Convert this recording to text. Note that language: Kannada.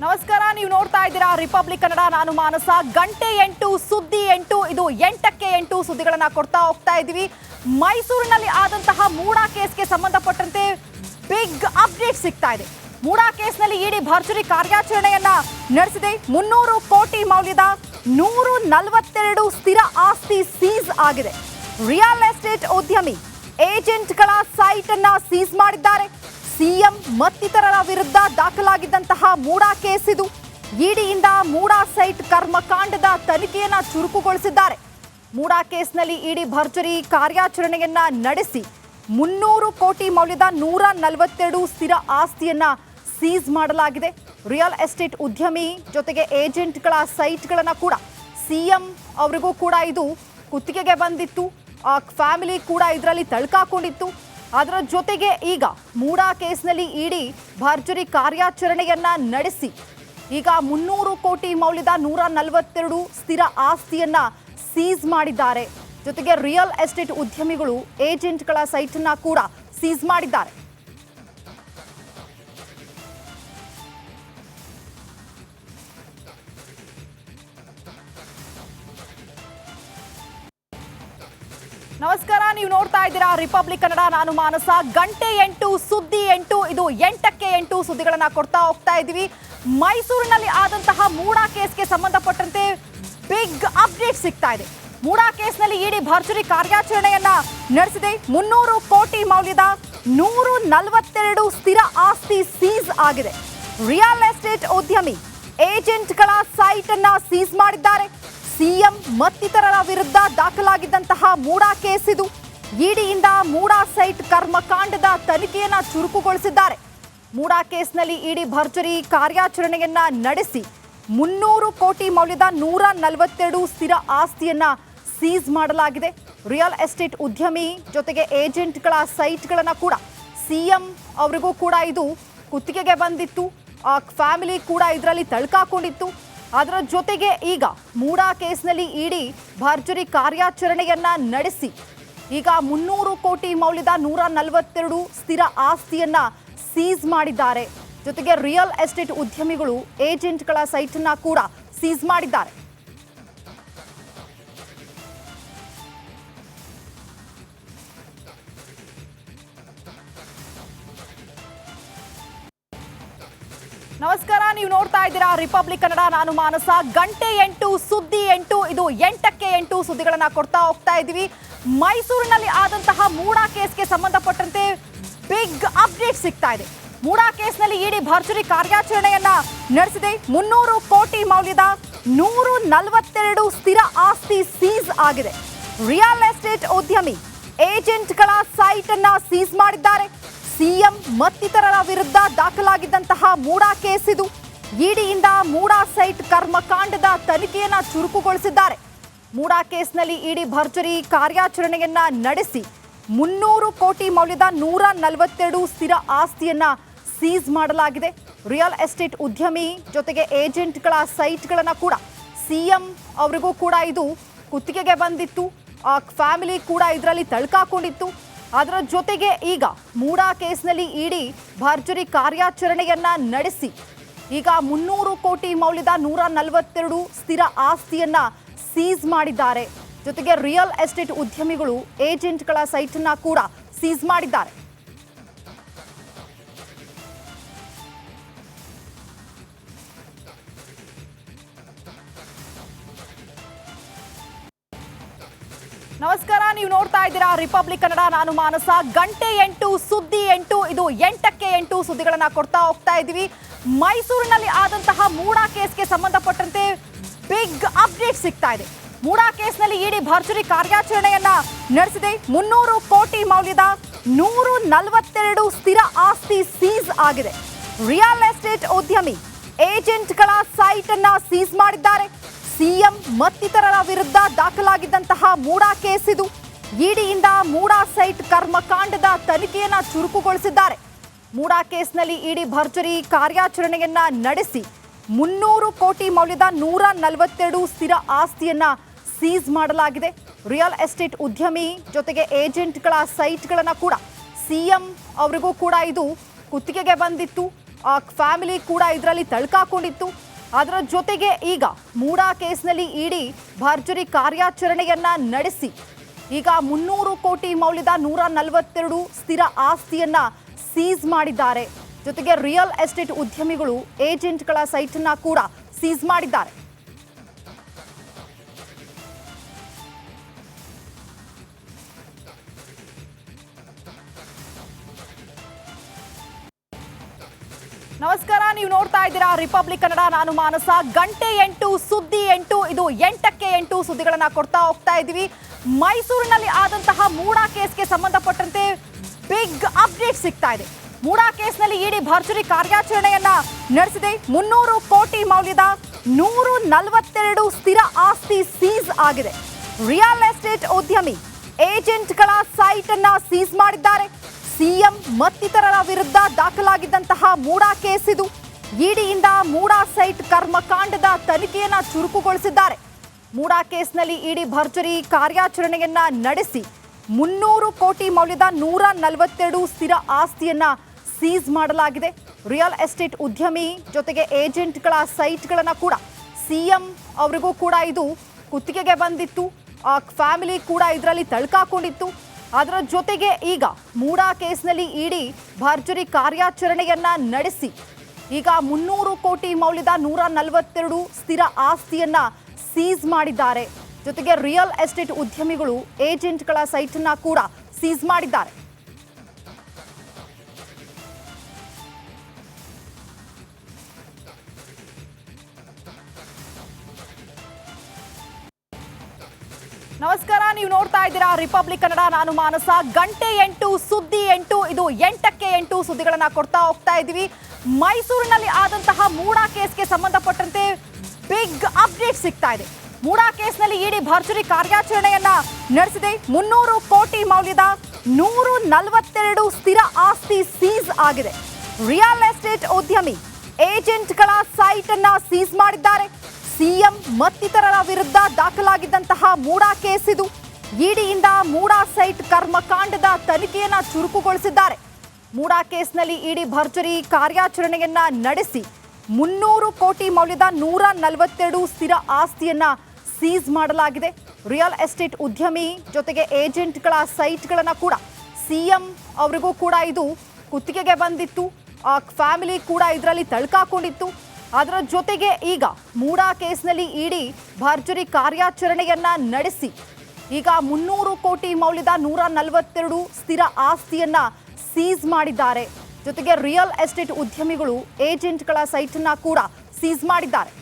ನಮಸ್ಕಾರ, ನೀವು ನೋಡ್ತಾ ಇದ್ದೀರಾ ರಿಪಬ್ಲಿಕ್ ಕನ್ನಡ. ನಾನು ಮಾನಸ. ಗಂಟೆ 8 ಸುದ್ದಿ 8 ಇದು 8ಕ್ಕೆ 8 ಸುದ್ದಿಗಳನ್ನ ಕೊಡ್ತಾ ಹೋಗ್ತಾ ಇದ್ದೀವಿ. ಮೈಸೂರಿನಲ್ಲಿ ಆದಂತಹ ಮೂಡಾ ಕೇಸ್ಗೆ ಸಂಬಂಧಪಟ್ಟಂತೆ ಬಿಗ್ ಅಪ್ಡೇಟ್ ಸಿಗ್ತಾ ಇದೆ. ಮೂಡಾ ಕೇಸ್ನಲ್ಲಿ ಇಡಿ ಭರ್ಜರಿ ಕಾರ್ಯಾಚರಣೆಯನ್ನ ನಡೆಸಿದೆ. 300 ಕೋಟಿ ಮೌಲ್ಯದ 142 ಸ್ಥಿರ ಆಸ್ತಿ ಸೀಸ್ ಆಗಿದೆ. ರಿಯಲ್ ಎಸ್ಟೇಟ್ ಉದ್ಯಮಿ ಏಜೆಂಟ್ಗಳ ಸೈಟ್ ಅನ್ನ ಸೀಸ್ ಮಾಡಿದ್ದಾರೆ. ಸಿಎಂ ಮತ್ತಿತರರ ವಿರುದ್ಧ ದಾಖಲಾಗಿದ್ದಂತಹ ಮೂಡಾ ಕೇಸ್ ಇದು. ಇಡಿಯಿಂದ ಮೂಡಾ ಸೈಟ್ ಕರ್ಮಕಾಂಡದ ತನಿಖೆಯನ್ನ ಚುರುಕುಗೊಳಿಸಿದ್ದಾರೆ. ಮೂಡಾ ಕೇಸ್ನಲ್ಲಿ ಇಡಿ ಭರ್ಜರಿ ಕಾರ್ಯಾಚರಣೆಯನ್ನ ನಡೆಸಿ 300 ಕೋಟಿ ಮೌಲ್ಯದ 142 ಸ್ಥಿರ ಆಸ್ತಿಯನ್ನ ಸೀಸ್ ಮಾಡಲಾಗಿದೆ. ರಿಯಲ್ ಎಸ್ಟೇಟ್ ಉದ್ಯಮಿ ಜೊತೆಗೆ ಏಜೆಂಟ್ಗಳ ಸೈಟ್ಗಳನ್ನ ಕೂಡ ಸಿಎಂ ಅವರಿಗೂ ಕೂಡ ಇದು ಕುತ್ತಿಗೆಗೆ ಬಂದಿತ್ತು. ಆ ಫ್ಯಾಮಿಲಿ ಕೂಡ ಇದರಲ್ಲಿ ತಳ್ಕಾಕೊಂಡಿತ್ತು. ಅದರ ಜೊತೆಗೆ ಈಗ ಮೂಡಾ ಕೇಸ್ನಲ್ಲಿ ಇಡಿ ಭರ್ಜರಿ ಕಾರ್ಯಾಚರಣೆಯನ್ನ ನಡೆಸಿ ಈಗ 300 ಕೋಟಿ ಮೌಲ್ಯದ 142 ಸ್ಥಿರ ಆಸ್ತಿಯನ್ನ ಸೀಸ್ ಮಾಡಿದ್ದಾರೆ. ಜೊತೆಗೆ ರಿಯಲ್ ಎಸ್ಟೇಟ್ ಉದ್ಯಮಿಗಳು ಏಜೆಂಟ್ಗಳ ಸೈಟ್ ಅನ್ನ ಕೂಡ ಸೀಸ್ ಮಾಡಿದ್ದಾರೆ. ನಮಸ್ಕಾರ, ನೀವು ನೋಡ್ತಾ ಇದ್ದೀರಾ ರಿಪಬ್ಲಿಕ್ ಕನ್ನಡ. ನಾನು ಮಾನಸ. ಗಂಟೆ 8 ಸುದ್ದಿ 8 ಇದು 8ಕ್ಕೆ 8 ಸುದ್ದಿಗಳನ್ನ ಕೊಡ್ತಾ ಹೋಗ್ತಾ ಇದ್ದೀವಿ. ಮೈಸೂರಿನಲ್ಲಿ ಆದಂತಹ ಮೂಡಾ ಕೇಸ್ಗೆ ಸಂಬಂಧಪಟ್ಟಂತೆ ಬಿಗ್ ಅಪ್ಡೇಟ್ ಸಿಗ್ತಾ ಇದೆ. ಮೂಡಾ ಕೇಸ್ನಲ್ಲಿ ಇಡಿ ಭರ್ಜರಿ ಕಾರ್ಯಾಚರಣೆಯನ್ನ ನಡೆಸಿದೆ. 300 ಕೋಟಿ ಮೌಲ್ಯದ 142 ಸ್ಥಿರ ಆಸ್ತಿ ಸೀಸ್ ಆಗಿದೆ. ರಿಯಲ್ ಎಸ್ಟೇಟ್ ಉದ್ಯಮಿ ಏಜೆಂಟ್ಗಳ ಸೈಟ್ ಅನ್ನ ಸೀಸ್ ಮಾಡಿದ್ದಾರೆ. ಸಿಎಂ ಮತ್ತಿತರರ ವಿರುದ್ಧ ದಾಖಲಾಗಿದ್ದಂತಹ ಮೂಡಾ ಕೇಸ್ ಇದು. ಇಡಿಯಿಂದ ಮೂಡಾ ಸೈಟ್ ಕರ್ಮಕಾಂಡದ ತನಿಖೆಯನ್ನ ಚುರುಕುಗೊಳಿಸಿದ್ದಾರೆ. ಮೂಡಾ ಕೇಸ್ನಲ್ಲಿ ಇಡಿ ಭರ್ಜರಿ ಕಾರ್ಯಾಚರಣೆಯನ್ನ ನಡೆಸಿ 300 ಕೋಟಿ ಮೌಲ್ಯದ 142 ಸ್ಥಿರ ಆಸ್ತಿಯನ್ನ ಸೀಸ್ ಮಾಡಲಾಗಿದೆ. ರಿಯಲ್ ಎಸ್ಟೇಟ್ ಉದ್ಯಮಿ ಜೊತೆಗೆ ಏಜೆಂಟ್ಗಳ ಸೈಟ್ಗಳನ್ನ ಕೂಡ ಸಿಎಂ ಅವರಿಗೂ ಕೂಡ ಇದು ಕುತ್ತಿಗೆಗೆ ಬಂದಿತ್ತು. ಆ ಫ್ಯಾಮಿಲಿ ಕೂಡ ಇದರಲ್ಲಿ ತಳ್ಕಾಕೊಂಡಿತ್ತು. ಅದರ ಜೊತೆಗೆ ಈಗ ಮೂಡಾ ಕೇಸ್ನಲ್ಲಿ ಇಡಿ ಭರ್ಜರಿ ಕಾರ್ಯಾಚರಣೆಯನ್ನ ನಡೆಸಿ ಈಗ 300 ಕೋಟಿ ಮೌಲ್ಯದ 142 ಸ್ಥಿರ ಆಸ್ತಿಯನ್ನ ಸೀಸ್ ಮಾಡಿದ್ದಾರೆ. ಜೊತೆಗೆ ರಿಯಲ್ ಎಸ್ಟೇಟ್ ಉದ್ಯಮಿಗಳು ಏಜೆಂಟ್ಗಳ ಸೈಟ್ ಅನ್ನ ಕೂಡ ಸೀಸ್ ಮಾಡಿದ್ದಾರೆ. ನಮಸ್ಕಾರ, ನೀವು ನೋಡ್ತಾ ಇದ್ದೀರಾ ರಿಪಬ್ಲಿಕ್ ಕನ್ನಡ. ನಾನು ಮಾನಸ. ಗಂಟೆ 8 ಸುದ್ದಿ 8 ಇದು 8ಕ್ಕೆ 8 ಸುದ್ದಿಗಳನ್ನ ಕೊಡ್ತಾ ಹೋಗ್ತಾ ಇದ್ದೀವಿ. ಮೈಸೂರಿನಲ್ಲಿ ಆದಂತಹ ಮೂಡಾ ಕೇಸ್ಗೆ ಸಂಬಂಧಪಟ್ಟಂತೆ ಬಿಗ್ ಅಪ್ಡೇಟ್ ಸಿಗ್ತಾ ಇದೆ. ಮೂಡಾ ಕೇಸ್ನಲ್ಲಿ ಇಡಿ ಭರ್ಜರಿ ಕಾರ್ಯಾಚರಣೆಯನ್ನ ನಡೆಸಿದೆ. 300 ಕೋಟಿ ಮೌಲ್ಯದ 142 ಸ್ಥಿರ ಆಸ್ತಿ ಸೀಸ್ ಆಗಿದೆ. ರಿಯಲ್ ಎಸ್ಟೇಟ್ ಉದ್ಯಮಿ ಏಜೆಂಟ್ಗಳ ಸೈಟ್ ಅನ್ನ ಸೀಸ್ ಮಾಡಿದ್ದಾರೆ. ಸಿಎಂ ಮತ್ತಿತರರ ವಿರುದ್ಧ ದಾಖಲಾಗಿದ್ದಂತಹ ಮೂಡಾ ಕೇಸ್ ಇದು. ಇಡಿಯಿಂದ ಮೂಡಾ ಸೈಟ್ ಕರ್ಮಕಾಂಡದ ತನಿಖೆಯನ್ನ ಚುರುಕುಗೊಳಿಸಿದ್ದಾರೆ. ಮೂಡಾ ಕೇಸ್ನಲ್ಲಿ ಇಡಿ ಭರ್ಜರಿ ಕಾರ್ಯಾಚರಣೆಯನ್ನ ನಡೆಸಿ 300 ಕೋಟಿ ಮೌಲ್ಯದ 142 ಸ್ಥಿರ ಆಸ್ತಿಯನ್ನ ಸೀಸ್ ಮಾಡಲಾಗಿದೆ. ರಿಯಲ್ ಎಸ್ಟೇಟ್ ಉದ್ಯಮಿ ಜೊತೆಗೆ ಏಜೆಂಟ್ಗಳ ಸೈಟ್ಗಳನ್ನ ಕೂಡ ಸಿಎಂ ಅವರಿಗೂ ಕೂಡ ಇದು ಕುತ್ತಿಗೆಗೆ ಬಂದಿತ್ತು. ಆ ಫ್ಯಾಮಿಲಿ ಕೂಡ ಇದರಲ್ಲಿ ತಳ್ಕಾಕೊಂಡಿತ್ತು. ಅದರ ಜೊತೆಗೆ ಈಗ ಮೂಡಾ ಕೇಸ್ನಲ್ಲಿ ಇಡಿ ಭರ್ಜರಿ ಕಾರ್ಯಾಚರಣೆಯನ್ನ ನಡೆಸಿ ಈಗ 300 ಕೋಟಿ ಮೌಲ್ಯದ 142 ಸ್ಥಿರ ಆಸ್ತಿಯನ್ನ ಸೀಸ್ ಮಾಡಿದ್ದಾರೆ. ಜೊತೆಗೆ ರಿಯಲ್ ಎಸ್ಟೇಟ್ ಉದ್ಯಮಿಗಳು ಏಜೆಂಟ್ಗಳ ಸೈಟ್ ಅನ್ನ ಕೂಡ ಸೀಸ್ ಮಾಡಿದ್ದಾರೆ. ನಮಸ್ಕಾರ, ನೀವು ನೋಡ್ತಾ ಇದ್ದೀರಾ ರಿಪಬ್ಲಿಕ್ ಕನ್ನಡ. ನಾನು ಮಾನಸ. ಗಂಟೆ 8 ಸುದ್ದಿ 8 ಇದು 8ಕ್ಕೆ 8 ಸುದ್ದಿಗಳನ್ನ ಕೊಡ್ತಾ ಹೋಗ್ತಾ ಇದ್ದೀವಿ. ಮೈಸೂರಿನಲ್ಲಿ ಆದಂತಹ ಮೂಡಾ ಕೇಸ್ಗೆ ಸಂಬಂಧಪಟ್ಟಂತೆ ಬಿಗ್ ಅಪ್ಡೇಟ್ ಸಿಗ್ತಾ ಇದೆ. ಮೂಡಾ ಕೇಸ್ನಲ್ಲಿ ಇಡಿ ಭರ್ಜರಿ ಕಾರ್ಯಾಚರಣೆಯನ್ನ ನಡೆಸಿದೆ. 300 ಕೋಟಿ ಮೌಲ್ಯದ 142 ಸ್ಥಿರ ಆಸ್ತಿ ಸೀಸ್ ಆಗಿದೆ. ರಿಯಲ್ ಎಸ್ಟೇಟ್ ಉದ್ಯಮಿ ಏಜೆಂಟ್ಗಳ ಸೈಟ್ ಅನ್ನ ಸೀಸ್ ಮಾಡಿದ್ದಾರೆ. ಸಿಎಂ ಮತ್ತಿತರರ ವಿರುದ್ಧ ದಾಖಲಾಗಿದ್ದಂತಹ ಮೂಡಾ ಕೇಸ್ ಇದು. ಇಡಿಯಿಂದ ಮೂಡಾ ಸೈಟ್ ಕರ್ಮಕಾಂಡದ ತನಿಖೆಯನ್ನ ಚುರುಕುಗೊಳಿಸಿದ್ದಾರೆ. ಮೂಡಾ ಕೇಸ್ನಲ್ಲಿ ಇಡಿ ಭರ್ಜರಿ ಕಾರ್ಯಾಚರಣೆಯನ್ನ ನಡೆಸಿ 300 ಕೋಟಿ ಮೌಲ್ಯದ 142 ಸ್ಥಿರ ಆಸ್ತಿಯನ್ನ ಸೀಸ್ ಮಾಡಲಾಗಿದೆ. ರಿಯಲ್ ಎಸ್ಟೇಟ್ ಉದ್ಯಮಿ ಜೊತೆಗೆ ಏಜೆಂಟ್ಗಳ ಸೈಟ್ಗಳನ್ನ ಕೂಡ ಸಿಎಂ ಅವರಿಗೂ ಕೂಡ ಇದು ಕುತ್ತಿಗೆಗೆ ಬಂದಿತ್ತು. ಫ್ಯಾಮಿಲಿ ಕೂಡ ಇದರಲ್ಲಿ ತಳ್ಕಾಕೊಂಡಿತ್ತು. ಅದರ ಜೊತೆಗೆ ಈಗ ಮೂಡಾ ಕೇಸ್ನಲ್ಲಿ ಇಡಿ ಭರ್ಜರಿ ಕಾರ್ಯಾಚರಣೆಯನ್ನ ನಡೆಸಿ ಈಗ 300 ಕೋಟಿ ಮೌಲ್ಯದ 142 ಸ್ಥಿರ ಆಸ್ತಿಯನ್ನ ಸೀಸ್ ಮಾಡಿದ್ದಾರೆ. ಜೊತೆಗೆ ರಿಯಲ್ ಎಸ್ಟೇಟ್ ಉದ್ಯಮಿಗಳು ಏಜೆಂಟ್ಗಳ ಸೈಟ್ ಅನ್ನ ಕೂಡ ಸೀಸ್ ಮಾಡಿದ್ದಾರೆ. ನಮಸ್ಕಾರ, ನೀವು ನೋಡ್ತಾ ಇದ್ದೀರಾ ರಿಪಬ್ಲಿಕ್ ಕನ್ನಡ. ನಾನು ಮಾನಸ. ಗಂಟೆ 8 ಸುದ್ದಿ 8 ಇದು 8ಕ್ಕೆ 8 ಸುದ್ದಿಗಳನ್ನ ಕೊಡ್ತಾ ಹೋಗ್ತಾ ಇದ್ದೀವಿ. ಮೈಸೂರಿನಲ್ಲಿ ಆದಂತಹ ಮೂಡಾ ಕೇಸ್ಗೆ ಸಂಬಂಧಪಟ್ಟಂತೆ ಬಿಗ್ ಅಪ್ಡೇಟ್ ಸಿಗ್ತಾ ಇದೆ. ಮೂಡಾ ಕೇಸ್ನಲ್ಲಿ ಇಡಿ ಭರ್ಜರಿ ಕಾರ್ಯಾಚರಣೆಯನ್ನ ನಡೆಸಿದೆ. 300 ಕೋಟಿ ಮೌಲ್ಯದ 142 ಸ್ಥಿರ ಆಸ್ತಿ ಸೀಸ್ ಆಗಿದೆ. ರಿಯಲ್ ಎಸ್ಟೇಟ್ ಉದ್ಯಮಿ ಏಜೆಂಟ್ಗಳ ಸೈಟ್ ಅನ್ನ ಸೀಸ್ ಮಾಡಿದ್ದಾರೆ. ಸಿಎಂ ಮತ್ತಿತರರ ವಿರುದ್ಧ ದಾಖಲಾಗಿದ್ದಂತಹ ಮೂಡಾ ಕೇಸ್ ಇದು. ಇಡಿಯಿಂದ ಮೂಡಾ ಸೈಟ್ ಕರ್ಮಕಾಂಡದ ತನಿಖೆಯನ್ನ ಚುರುಕುಗೊಳಿಸಿದ್ದಾರೆ. ಮೂಡಾ ಕೇಸ್ನಲ್ಲಿ ಇಡಿ ಭರ್ಜರಿ ಕಾರ್ಯಾಚರಣೆಯನ್ನ ನಡೆಸಿ 300 ಕೋಟಿ ಮೌಲ್ಯದ 142 ಸ್ಥಿರ ಆಸ್ತಿಯನ್ನ ಸೀಸ್ ಮಾಡಲಾಗಿದೆ. ರಿಯಲ್ ಎಸ್ಟೇಟ್ ಉದ್ಯಮಿ ಜೊತೆಗೆ ಏಜೆಂಟ್ಗಳ ಸೈಟ್ಗಳನ್ನ ಕೂಡ ಸಿಎಂ ಅವರಿಗೂ ಕೂಡ ಇದು ಕುತ್ತಿಗೆಗೆ ಬಂದಿತ್ತು. ಫ್ಯಾಮಿಲಿ ಕೂಡ ಇದರಲ್ಲಿ ತಳ್ಕಾಕೊಂಡಿತ್ತು. ಅದರ ಜೊತೆಗೆ ಈಗ ಮೂಡಾ ಕೇಸ್ನಲ್ಲಿ ಇಡಿ ಭರ್ಜರಿ ಕಾರ್ಯಾಚರಣೆಯನ್ನ ನಡೆಸಿ ಈಗ 300 ಕೋಟಿ ಮೌಲ್ಯದ 142 ಸ್ಥಿರ ಆಸ್ತಿಯನ್ನ ಸೀಸ್ ಮಾಡಿದ್ದಾರೆ. ಜೊತೆಗೆ ರಿಯಲ್ ಎಸ್ಟೇಟ್ ಉದ್ಯಮಿಗಳು ಏಜೆಂಟ್ಗಳ ಸೈಟ್ ಅನ್ನ ಕೂಡ ಸೀಸ್ ಮಾಡಿದ್ದಾರೆ. ನಮಸ್ಕಾರ, ನೀವು ನೋಡ್ತಾ ಇದ್ದೀರಾ ರಿಪಬ್ಲಿಕ್ ಕನ್ನಡ. ನಾನು ಮಾನಸ. ಗಂಟೆ 8 ಸುದ್ದಿ 8 ಇದು 8ಕ್ಕೆ 8 ಸುದ್ದಿಗಳನ್ನ ಕೊಡ್ತಾ ಹೋಗ್ತಾ ಇದ್ದೀವಿ. ಮೈಸೂರಿನಲ್ಲಿ ಆದಂತಹ ಮೂಡಾ ಕೇಸ್ಗೆ ಸಂಬಂಧಪಟ್ಟಂತೆ ಬಿಗ್ ಅಪ್ಡೇಟ್ ಸಿಗ್ತಾ ಇದೆ. ಮೂಡಾ ಕೇಸ್ನಲ್ಲಿ ಇಡಿ ಭರ್ಜರಿ ಕಾರ್ಯಾಚರಣೆಯನ್ನ ನಡೆಸಿದೆ. 300 ಕೋಟಿ ಮೌಲ್ಯದ 142 ಸ್ಥಿರ ಆಸ್ತಿ ಸೀಸ್ ಆಗಿದೆ. ರಿಯಲ್ ಎಸ್ಟೇಟ್ ಉದ್ಯಮಿ ಏಜೆಂಟ್ಗಳ ಸೈಟ್ ಅನ್ನ ಸೀಸ್ ಮಾಡಿದ್ದಾರೆ. ಸಿಎಂ ಮತ್ತಿತರರ ವಿರುದ್ಧ ದಾಖಲಾಗಿದ್ದಂತಹ ಮೂಡಾ ಕೇಸ್ ಇದು. ಇಡಿಯಿಂದ ಮೂಡಾ ಸೈಟ್ ಕರ್ಮಕಾಂಡದ ತನಿಖೆಯನ್ನ ಚುರುಕುಗೊಳಿಸಿದ್ದಾರೆ. ಮೂಡಾ ಕೇಸ್ನಲ್ಲಿ ಇಡಿ ಭರ್ಜರಿ ಕಾರ್ಯಾಚರಣೆಯನ್ನ ನಡೆಸಿ 300 ಕೋಟಿ ಮೌಲ್ಯದ 142 ಸ್ಥಿರ ಆಸ್ತಿಯನ್ನ ಸೀಸ್ ಮಾಡಲಾಗಿದೆ. ರಿಯಲ್ ಎಸ್ಟೇಟ್ ಉದ್ಯಮಿ ಜೊತೆಗೆ ಏಜೆಂಟ್ಗಳ ಸೈಟ್ಗಳನ್ನ ಕೂಡ ಸಿಎಂ ಅವರಿಗೂ ಕೂಡ ಇದು ಕುತ್ತಿಗೆಗೆ ಬಂದಿತ್ತು. ಫ್ಯಾಮಿಲಿ ಕೂಡ ಇದರಲ್ಲಿ ತಳ್ಕಾಕೊಂಡಿತ್ತು. ಅದರ ಜೊತೆಗೆ ಈಗ ಮೂಡಾ ಕೇಸ್ನಲ್ಲಿ ಇಡಿ ಭರ್ಜರಿ ಕಾರ್ಯಾಚರಣೆಯನ್ನ ನಡೆಸಿ ಈಗ 300 ಕೋಟಿ ಮೌಲ್ಯದ 142 ಸ್ಥಿರ ಆಸ್ತಿಯನ್ನ ಸೀಸ್ ಮಾಡಿದ್ದಾರೆ. ಜೊತೆಗೆ ರಿಯಲ್ ಎಸ್ಟೇಟ್ ಉದ್ಯಮಿಗಳು ಏಜೆಂಟ್ಗಳ ಸೈಟ್ ಅನ್ನ ಕೂಡ ಸೀಸ್ ಮಾಡಿದ್ದಾರೆ.